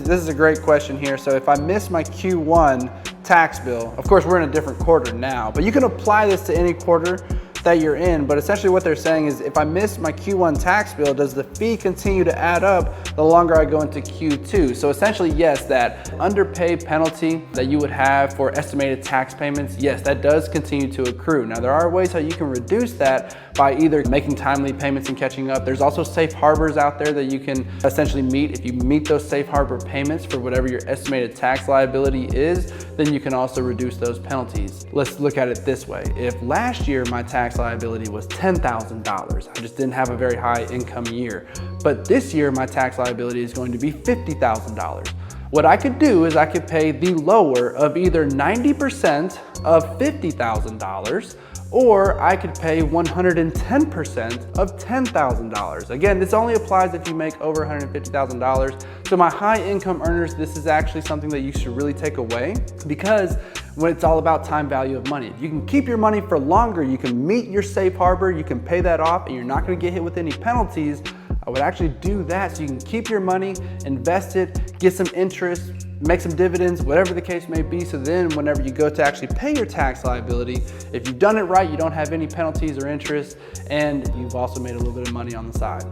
this is a great question here. So if I miss my Q1 tax bill, of course we're in a different quarter now, but you can apply this to any quarter that you're in. But essentially what they're saying is, if I miss my Q1 tax bill, does the fee continue to add up the longer I go into Q2? So essentially, yes, that underpaid penalty that you would have for estimated tax payments, yes, that does continue to accrue. Now there are ways how you can reduce that by either making timely payments and catching up. There's also safe harbors out there that you can essentially meet. If you meet those safe harbor payments for whatever your estimated tax liability is, then you can also reduce those penalties. Let's look at it this way. If last year my tax liability was $10,000, I just didn't have a very high income year, but this year my tax liability is going to be $50,000. What I could do is I could pay the lower of either 90% of $50,000, or I could pay 110% of $10,000. Again, this only applies if you make over $150,000. So my high income earners, this is actually something that you should really take away, because when it's all about time value of money, if you can keep your money for longer, you can meet your safe harbor, you can pay that off, and you're not gonna get hit with any penalties. I would actually do that so you can keep your money, invest it, get some interest, make some dividends, whatever the case may be. So then whenever you go to actually pay your tax liability, if you've done it right, you don't have any penalties or interest, and you've also made a little bit of money on the side.